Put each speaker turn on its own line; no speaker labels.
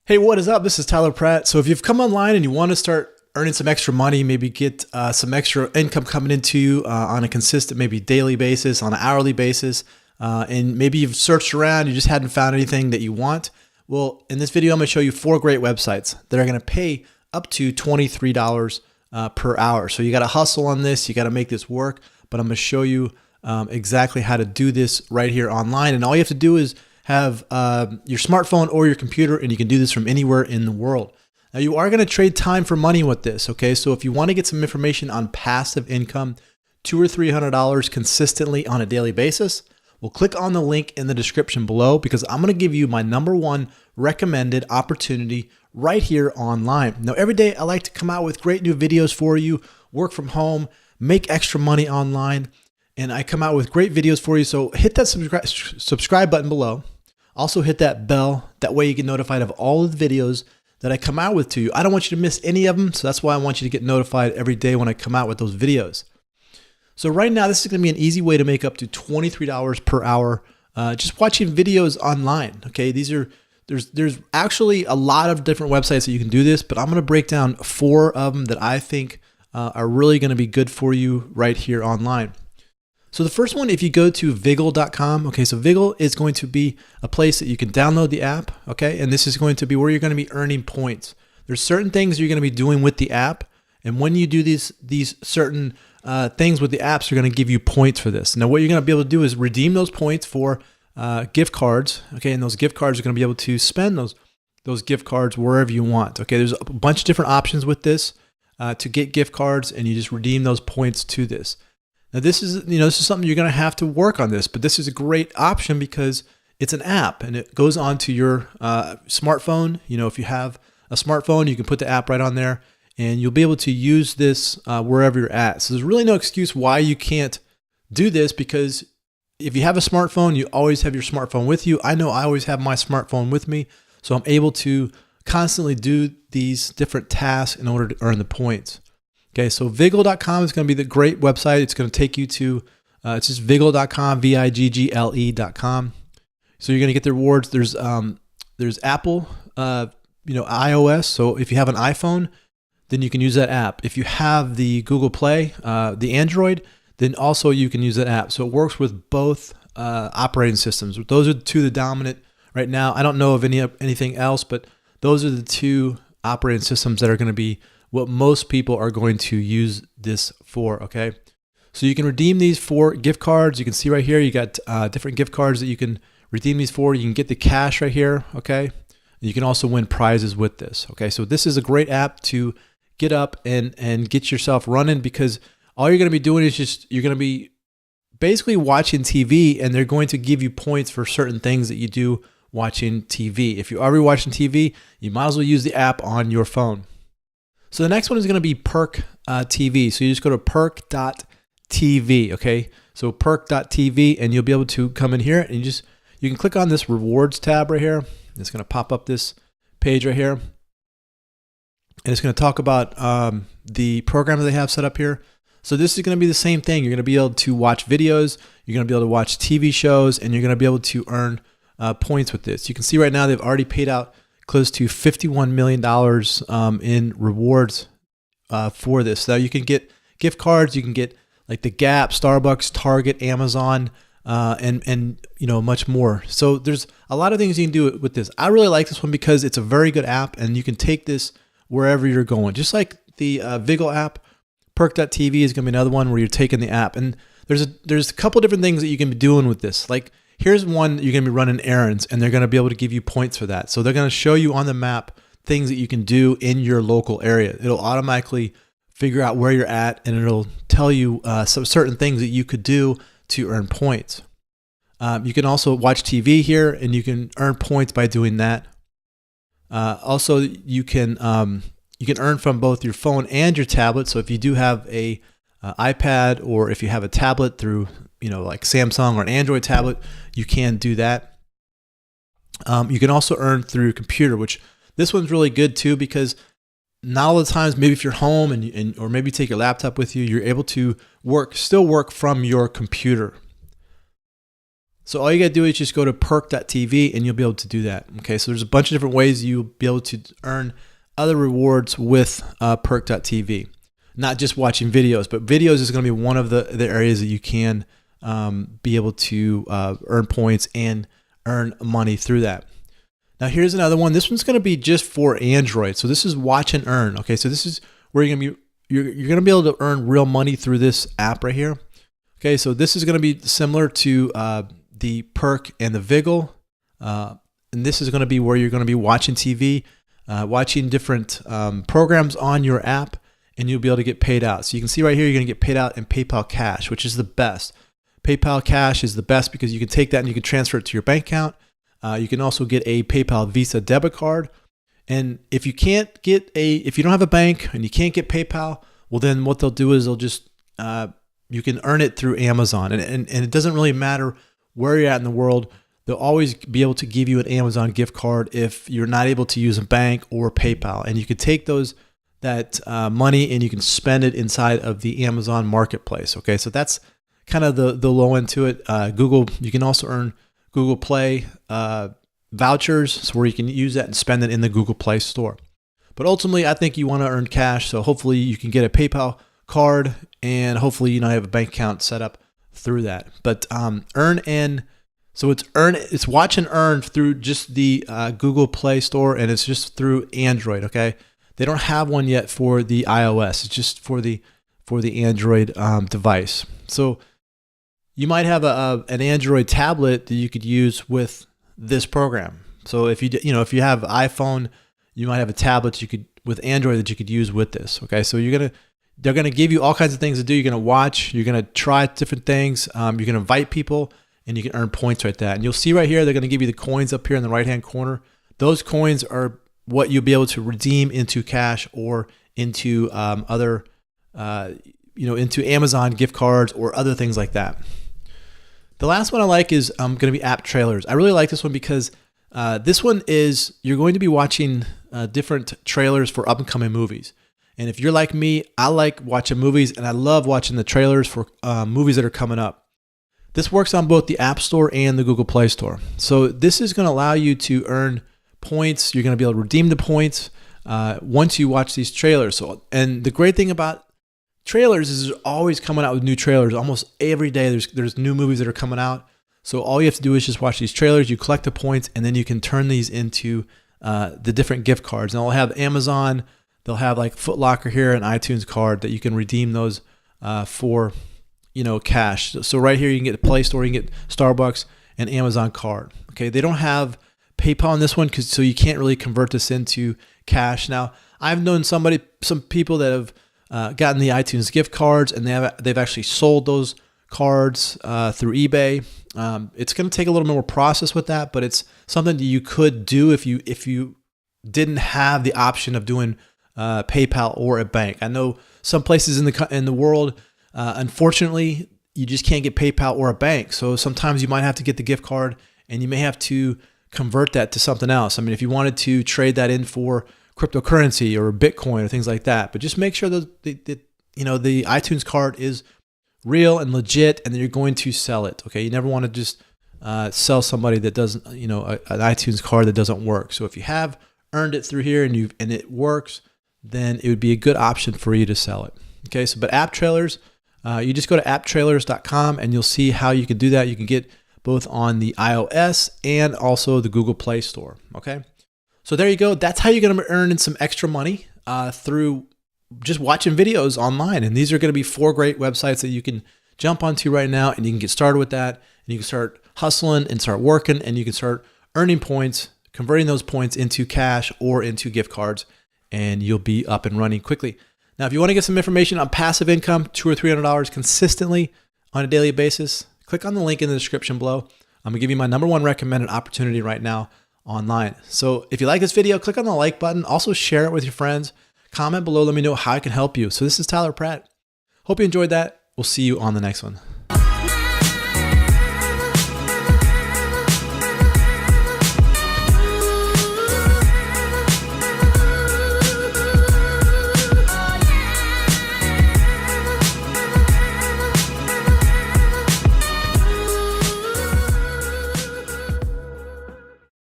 Hey, what is up? This is Tyler Pratt. So if you've come online and you want to start earning some extra money, maybe get some extra income coming into you on a consistent, maybe daily basis, on an hourly basis, and maybe you've searched around, you just hadn't found anything that you want. Well, in this video, I'm going to show you 4 great websites that are going to pay up to $23 per hour. So you got to hustle on this. You got to make this work, but I'm going to show you exactly how to do this right here online. And all you have to do is have your smartphone or your computer, and you can do this from anywhere in the world. Now, you are going to trade time for money with this, okay? So if you want to get some information on passive income, $200 or $300 consistently on a daily basis, well, click on the link in the description below, because I'm going to give you my #1 recommended opportunity right here online. Now, every day I like to come out with great new videos for you, work from home, make extra money online, and I come out with great videos for you. So hit that subscribe button below. Also hit that bell. That way you get notified of all of the videos that I come out with to you. I don't want you to miss any of them. So that's why I want you to get notified every day when I come out with those videos. So right now, this is going to be an easy way to make up to $23 per hour just watching videos online. Okay, there's actually a lot of different websites that you can do this, but I'm going to break down 4 of them that I think are really going to be good for you right here online. So the first one, if you go to Viggle.com, okay, so Viggle is going to be a place that you can download the app, okay, and this is going to be where you're going to be earning points. There's certain things you're going to be doing with the app, and when you do these certain things with the apps, you're going to give you points for this. Now, what you're going to be able to do is redeem those points for gift cards, okay, and those gift cards are going to be able to spend those gift cards wherever you want, okay. There's a bunch of different options with this to get gift cards, and you just redeem those points to this. Now, this is something you're going to have to work on this, but this is a great option because it's an app and it goes onto your smartphone. You know, if you have a smartphone, you can put the app right on there and you'll be able to use this wherever you're at. So there's really no excuse why you can't do this, because if you have a smartphone, you always have your smartphone with you. I know I always have my smartphone with me, so I'm able to constantly do these different tasks in order to earn the points. Okay, so Viggle.com is going to be the great website. It's going to take you to, it's just Viggle.com, Viggle.com. So you're going to get the rewards. There's Apple, iOS. So if you have an iPhone, then you can use that app. If you have the Google Play, the Android, then also you can use that app. So it works with both operating systems. Those are the 2 the dominant right now. I don't know of anything else, but those are the 2 operating systems that are going to be what most people are going to use this for, okay? So you can redeem these for gift cards. You can see right here, you got different gift cards that you can redeem these for. You can get the cash right here, okay? You can also win prizes with this, okay? So this is a great app to get up and get yourself running, because all you're gonna be doing is you're gonna be basically watching TV, and they're going to give you points for certain things that you do watching TV. If you're already watching TV, you might as well use the app on your phone. So the next one is going to be Perk TV. So you just go to perk.tv, okay? So perk.tv, and you'll be able to come in here and you can click on this rewards tab right here. It's going to pop up this page right here. And it's going to talk about the program that they have set up here. So this is going to be the same thing. You're going to be able to watch videos, you're going to be able to watch TV shows, and you're going to be able to earn points with this. You can see right now they've already paid out close to $51 million in rewards for this. Now you can get gift cards, you can get like the Gap, Starbucks, Target, Amazon, and much more. So there's a lot of things you can do with this. I really like this one because it's a very good app, and you can take this wherever you're going. Just like the Viggle app, Perk.tv is going to be another one where you're taking the app. And there's a couple different things that you can be doing with this. Like, here's one that you're going to be running errands, and they're going to be able to give you points for that. So they're going to show you on the map things that you can do in your local area. It'll automatically figure out where you're at, and it'll tell you some certain things that you could do to earn points. You can also watch TV here, and you can earn points by doing that. Also, you can earn from both your phone and your tablet. So if you do have a iPad, or if you have a tablet through like Samsung or an Android tablet, you can do that. You can also earn through your computer, which this one's really good too, because not all the times, maybe if you're home or maybe take your laptop with you, you're able to still work from your computer. So all you gotta do is just go to perk.tv and you'll be able to do that. Okay, so there's a bunch of different ways you'll be able to earn other rewards with perk.tv. Not just watching videos, but videos is gonna be one of the areas that you can be able to earn points and earn money through that. Now here's another one. This one's gonna be just for Android. So this is watch and earn. Okay, so this is where you're gonna be able to earn real money through this app right here. Okay, so this is gonna be similar to the Perk and the Vigil. And this is gonna be where you're gonna be watching TV, watching different programs on your app, and you'll be able to get paid out. So you can see right here, you're gonna get paid out in PayPal Cash, which is the best. PayPal Cash is the best because you can take that and you can transfer it to your bank account. You can also get a PayPal Visa debit card. And if you if you don't have a bank and you can't get PayPal, well then what they'll do is they'll just, you can earn it through Amazon. And it doesn't really matter where you're at in the world. They'll always be able to give you an Amazon gift card if you're not able to use a bank or PayPal. And you can take that money and you can spend it inside of the Amazon marketplace. Okay, so that's kind of the low end to it. Google, you can also earn Google Play vouchers, so where you can use that and spend it in the Google Play Store. But ultimately, I think you want to earn cash, so hopefully you can get a PayPal card and hopefully you have a bank account set up through that. But it's watch and earn through just the Google Play Store, and it's just through Android. Okay, they don't have one yet for the iOS. It's just for the Android device. So you might have an Android tablet that you could use with this program. So if you have iPhone, you might have a tablet with Android that you could use with this. Okay, so they're gonna give you all kinds of things to do. You're gonna watch, you're gonna try different things. You're gonna invite people, and you can earn points right there. And you'll see right here, they're gonna give you the coins up here in the right hand corner. Those coins are what you'll be able to redeem into cash or into into Amazon gift cards or other things like that. The last one I like is going to be app trailers. I really like this one because this one is you're going to be watching different trailers for up and coming movies. And if you're like me, I like watching movies and I love watching the trailers for movies that are coming up. This works on both the App Store and the Google Play Store. So this is going to allow you to earn points. You're going to be able to redeem the points once you watch these trailers. And the great thing about trailers is they're always coming out with new trailers. Almost every day there's new movies that are coming out. So all you have to do is just watch these trailers, you collect the points, and then you can turn these into the different gift cards. And they'll have Amazon, they'll have like Foot Locker here, an iTunes card that you can redeem those for cash. So right here you can get the Play Store, you can get Starbucks and Amazon card. Okay, they don't have PayPal on this one so you can't really convert this into cash. Now I've known some people that have gotten the iTunes gift cards, and they've actually sold those cards through eBay. It's going to take a little more process with that, but it's something that you could do if you didn't have the option of doing PayPal or a bank. I know some places in the world, unfortunately, you just can't get PayPal or a bank. So sometimes you might have to get the gift card, and you may have to convert that to something else. I mean, if you wanted to trade that in for cryptocurrency or Bitcoin or things like that, but just make sure that the iTunes card is real and legit, and that you're going to sell it. Okay, you never want to just sell somebody that doesn't, an iTunes card that doesn't work. So if you have earned it through here and it works, then it would be a good option for you to sell it. Okay, but app trailers, you just go to apptrailers.com and you'll see how you can do that. You can get both on the iOS and also the Google Play Store. Okay. So there you go. That's how you're going to earn some extra money through just watching videos online. And these are going to be 4 great websites that you can jump onto right now, and you can get started with that. And you can start hustling and start working, and you can start earning points, converting those points into cash or into gift cards, and you'll be up and running quickly. Now, if you want to get some information on passive income, $200 or $300 consistently on a daily basis, click on the link in the description below. I'm going to give you my #1 recommended opportunity right now online. So if you like this video, click on the like button. Also share it with your friends. Comment below. Let me know how I can help you. So this is Tyler Pratt. Hope you enjoyed that. We'll see you on the next one.